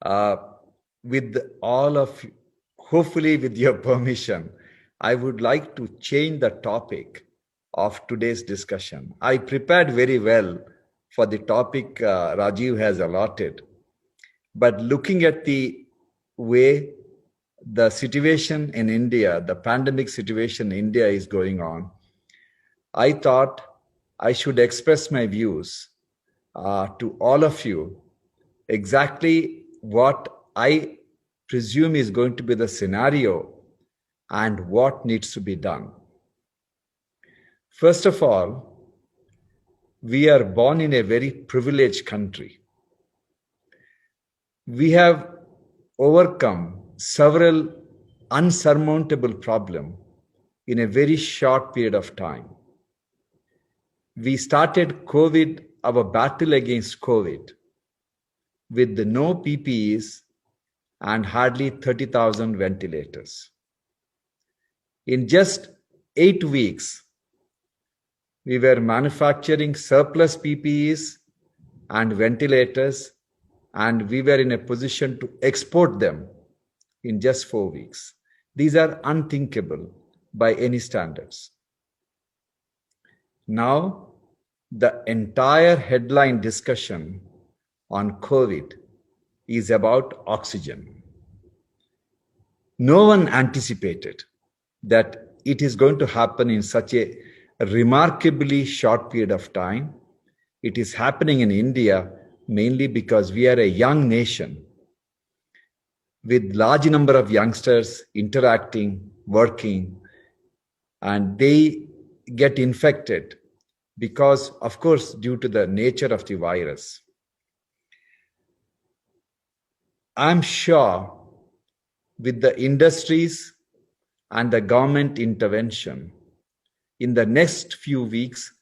Uh, with all of, hopefully with your permission, I would like to change the topic of today's discussion. I prepared very well for the topic Rajiv has allotted, but looking at the way the situation in India, the pandemic situation in India is going on, I thought I should express my views to all of you exactly what I presume is going to be the scenario and what needs to be done. First of all, we are born in a very privileged country. We have overcome several unsurmountable problems in a very short period of time. We started COVID, our battle against COVID, with no PPEs and hardly 30,000 ventilators. In just 8 weeks, we were manufacturing surplus PPEs and ventilators, and we were in a position to export them in just 4 weeks. These are unthinkable by any standards. Now, the entire headline discussion on COVID is about oxygen. No one anticipated that it is going to happen in such a remarkably short period of time. It is happening in India mainly because we are a young nation with large number of youngsters interacting, working, and they get infected because, of course, due to the nature of the virus. I'm sure with the industries and the government intervention, in the next few weeks,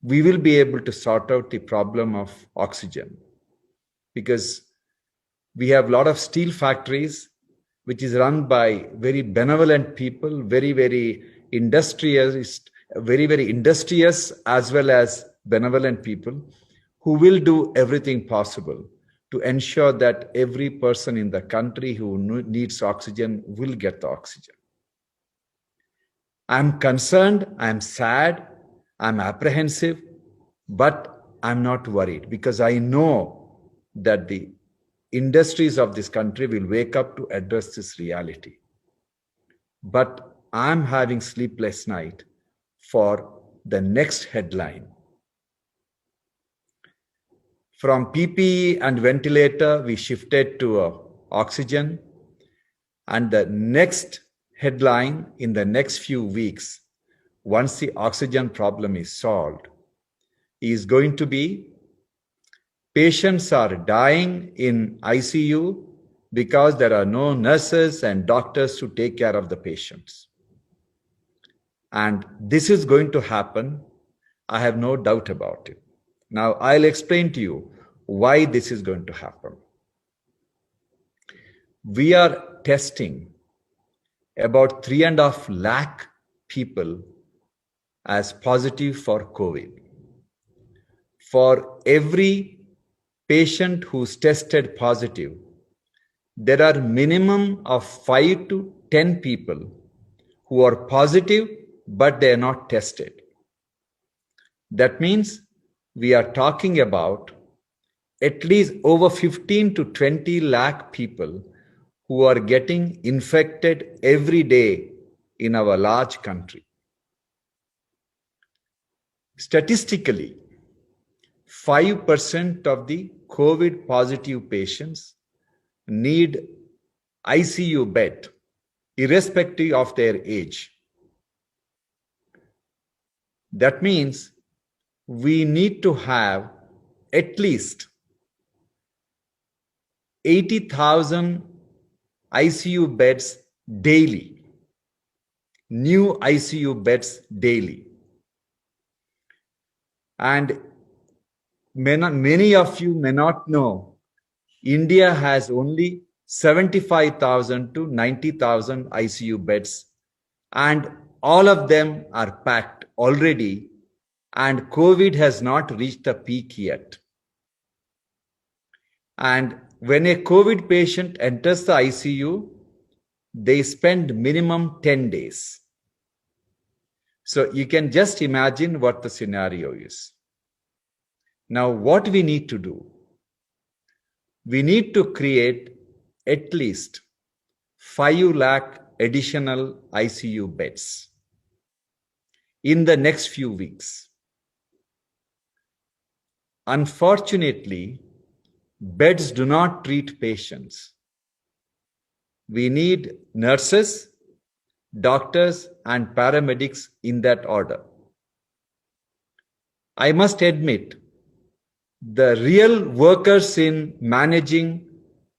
we will be able to sort out the problem of oxygen, because we have a lot of steel factories which is run by very benevolent people, very industrious, very industrious as well as benevolent people who will do everything possible to ensure that every person in the country who needs oxygen will get the oxygen. I'm concerned, I'm sad, I'm apprehensive, but I'm not worried because I know that the industries of this country will wake up to address this reality. But I'm having sleepless night for the next headline. From PPE and ventilator, we shifted to oxygen. And the next headline in the next few weeks, once the oxygen problem is solved, is going to be patients are dying in ICU because there are no nurses and doctors to take care of the patients. And this is going to happen. I have no doubt about it. Now, I'll explain to you why this is going to happen. We are testing about 3.5 lakh people as positive for COVID. For every patient who's tested positive, there are minimum of 5 to 10 people who are positive, but they are not tested. That means we are talking about at least over 15 to 20 lakh people who are getting infected every day in our large country. Statistically, 5% of the COVID positive patients need ICU bed, irrespective of their age. That means we need to have at least 80,000 ICU beds daily, new ICU beds daily. And many of you may not know, India has only 75,000 to 90,000 ICU beds, and all of them are packed already, and COVID has not reached the peak yet. And When a COVID patient enters the ICU, they spend minimum 10 days. So you can just imagine what the scenario is. Now, what we need to do? We need to create at least 5 lakh additional ICU beds in the next few weeks. Unfortunately, beds do not treat patients. We need nurses, doctors, and paramedics in that order. I must admit, the real workers in managing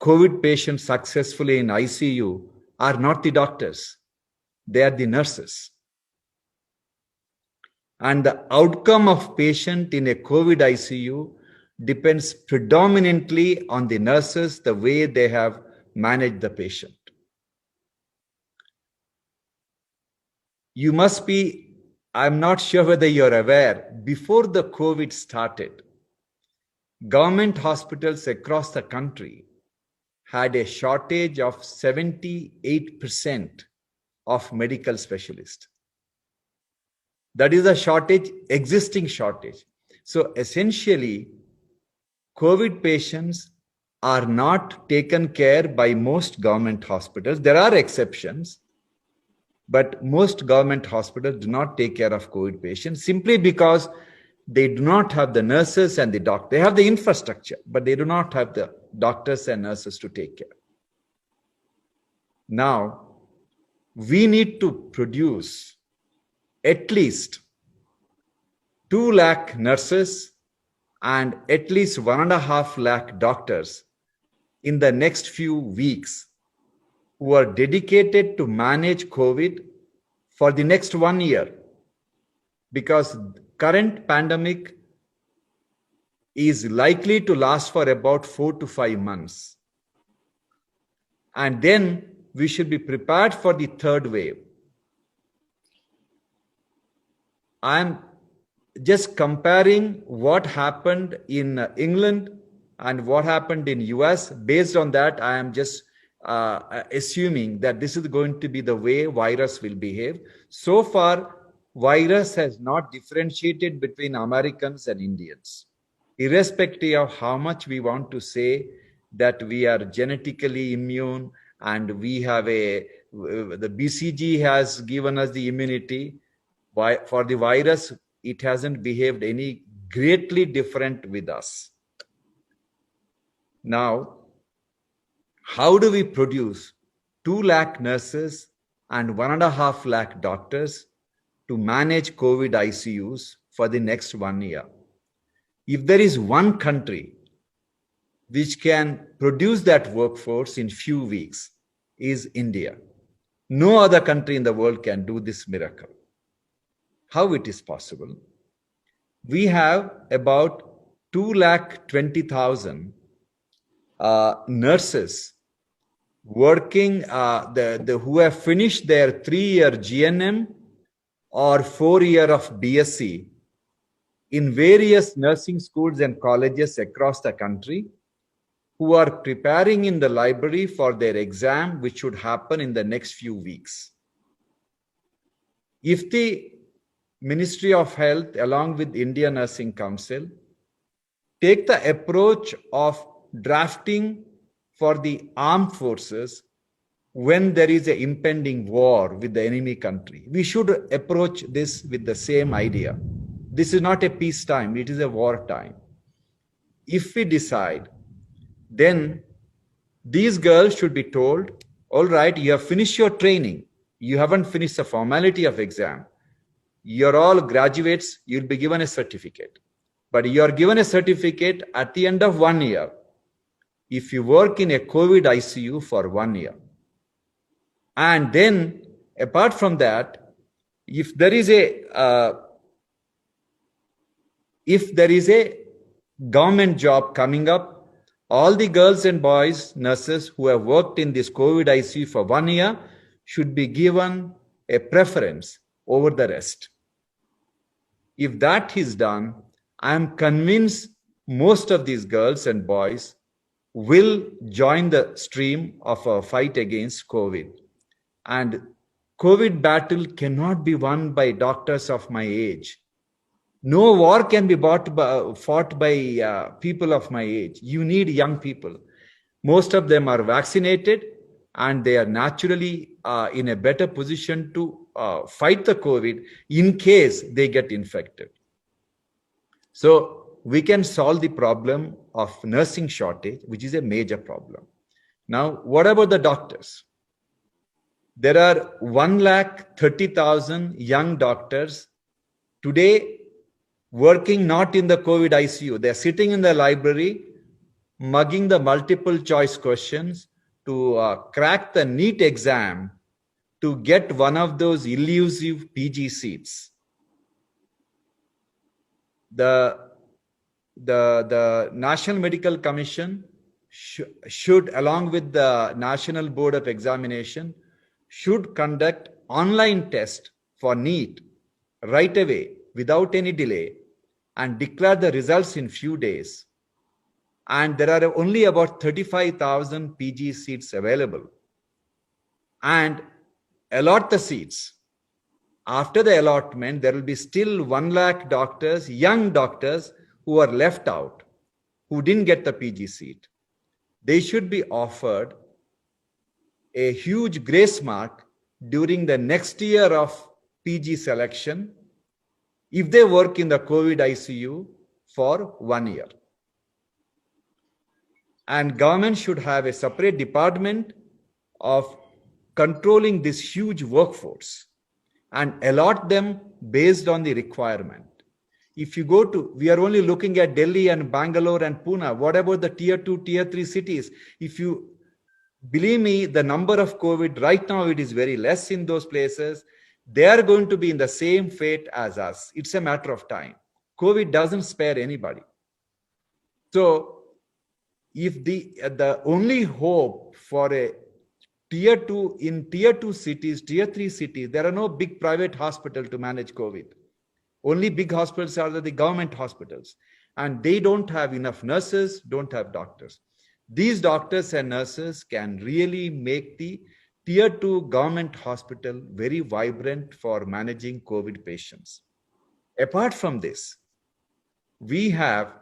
COVID patients successfully in ICU are not the doctors, they are the nurses. And the outcome of patient in a COVID ICU depends predominantly on the nurses, the way they have managed the patient. You must be, I'm not sure whether you're aware, before the COVID started, government hospitals across the country had a shortage of 78% of medical specialists. That is a shortage, existing shortage. So essentially, COVID patients are not taken care by most government hospitals. There are exceptions, but most government hospitals do not take care of COVID patients simply because they do not have the nurses and the doctors. They have the infrastructure, but they do not have the doctors and nurses to take care. Now, we need to produce at least 2 lakh nurses and at least 1.5 lakh doctors in the next few weeks who are dedicated to manage COVID for the next 1 year, because current pandemic is likely to last for about 4 to 5 months. And then we should be prepared for the third wave. I'm just comparing what happened in England and what happened in US. Based on that, I am just assuming that this is going to be the way virus will behave. So far, virus has not differentiated between Americans and Indians. Irrespective of how much we want to say that we are genetically immune and we have the BCG has given us the immunity, for the virus, it hasn't behaved any greatly different with us. Now, how do we produce 2 lakh nurses and 1.5 lakh doctors to manage COVID ICUs for the next 1 year? If there is one country which can produce that workforce in few weeks, is India. No other country in the world can do this miracle. How it is possible? We have about 220,000 nurses working, who have finished their 3-year GNM or 4-year of BSc in various nursing schools and colleges across the country, who are preparing in the library for their exam, which should happen in the next few weeks. If the Ministry of Health, along with Indian Nursing Council, take the approach of drafting for the armed forces when there is an impending war with the enemy country, we should approach this with the same idea. This is not a peacetime, it is a wartime. If we decide, then these girls should be told, all right, you have finished your training. You haven't finished the formality of exam. You're all graduates, you'll be given a certificate. But you are given a certificate at the end of 1 year if you work in a COVID ICU for 1 year. And then, apart from that, if there is a government job coming up, all the girls and boys, nurses who have worked in this COVID ICU for 1 year should be given a preference over the rest. If that is done, I am convinced most of these girls and boys will join the stream of a fight against COVID. And COVID battle cannot be won by doctors of my age. No war can be fought by people of my age. You need young people. Most of them are vaccinated and they are naturally in a better position to fight the COVID in case they get infected. So we can solve the problem of nursing shortage, which is a major problem. Now, what about the doctors? There are 130,000 young doctors today working not in the COVID ICU. They're sitting in the library, mugging the multiple choice questions to crack the NEET exam to get one of those elusive PG seats. The National Medical Commission should, along with the National Board of Examination, should conduct online test for NEET right away without any delay and declare the results in few days. And there are only about 35,000 PG seats available. And allot the seats. After the allotment, there will be still 1 lakh doctors, young doctors, who are left out, who didn't get the PG seat. They should be offered a huge grace mark during the next year of PG selection if they work in the COVID ICU for 1 year. And government should have a separate department of controlling this huge workforce and allot them based on the requirement. If you go to, we are only looking at Delhi and Bangalore and Pune. What about the tier 2, tier 3 cities? If you believe me, the number of COVID right now, it is very less in those places. They are going to be in the same fate as us. It's a matter of time. COVID doesn't spare anybody. So if the only hope for a tier 2 in tier 2 cities, tier 3 cities, there are no big private hospitals to manage COVID. Only big hospitals are the government hospitals, and they don't have enough nurses, don't have doctors. These doctors and nurses can really make the tier 2 government hospital very vibrant for managing COVID patients. Apart from this, we have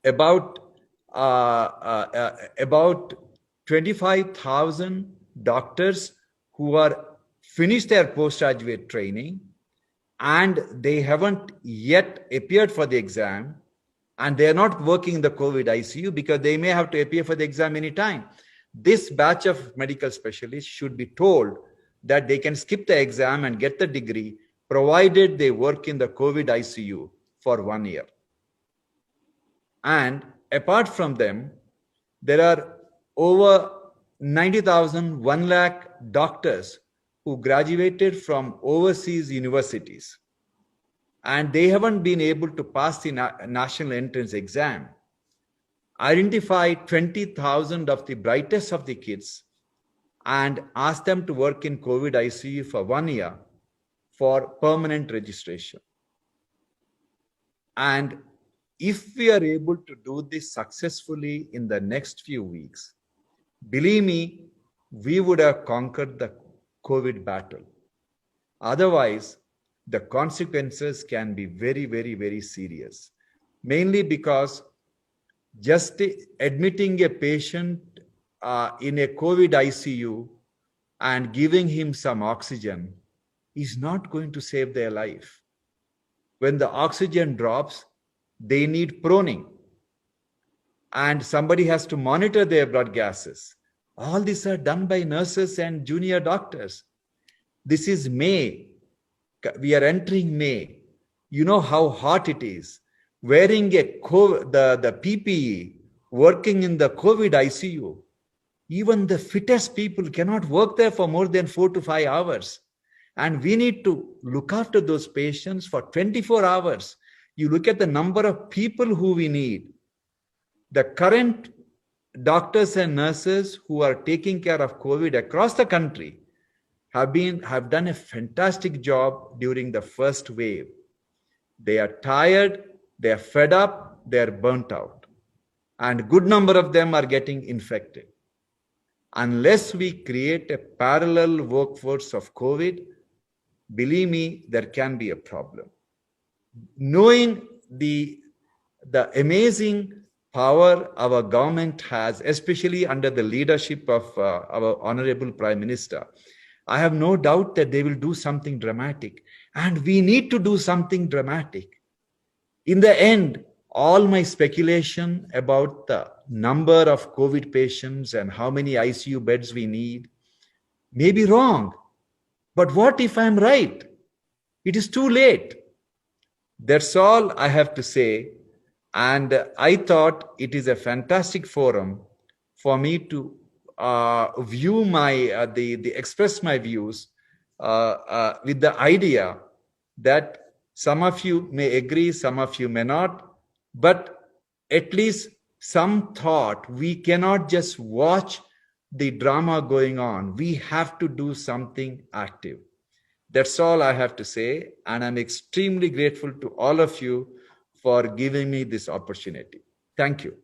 about 25,000 doctors who are finished their postgraduate training and they haven't yet appeared for the exam, and they are not working in the COVID ICU because they may have to appear for the exam anytime. This batch of medical specialists should be told that they can skip the exam and get the degree, provided they work in the COVID ICU for 1 year. And apart from them, there are over 90,000, 1 lakh doctors who graduated from overseas universities, and they haven't been able to pass the national entrance exam. Identify 20,000 of the brightest of the kids and ask them to work in COVID ICU for 1 year for permanent registration. And if we are able to do this successfully in the next few weeks, believe me, we would have conquered the COVID battle. Otherwise, the consequences can be very, very, very serious. Mainly because just admitting a patient in a COVID ICU and giving him some oxygen is not going to save their life. When the oxygen drops, they need proning. And somebody has to monitor their blood gases. All these are done by nurses and junior doctors. This is May. We are entering May. You know how hot it is. Wearing the PPE, working in the COVID ICU. Even the fittest people cannot work there for more than 4 to 5 hours. And we need to look after those patients for 24 hours. You look at the number of people who we need. The current doctors and nurses who are taking care of COVID across the country have done a fantastic job during the first wave. They are tired, they are fed up, they are burnt out. and good number of them are getting infected. Unless we create a parallel workforce of COVID, believe me, there can be a problem. Knowing the amazing power our government has, especially under the leadership of our Honorable Prime Minister, I have no doubt that they will do something dramatic. And we need to do something dramatic. In the end, all my speculation about the number of COVID patients and how many ICU beds we need may be wrong. But what if I'm right? It is too late. That's all I have to say. And I thought it is a fantastic forum for me to view my, express my views with the idea that some of you may agree, some of you may not, but at least some thought. We cannot just watch the drama going on. We have to do something active. That's all I have to say. And I'm extremely grateful to all of you for giving me this opportunity. Thank you.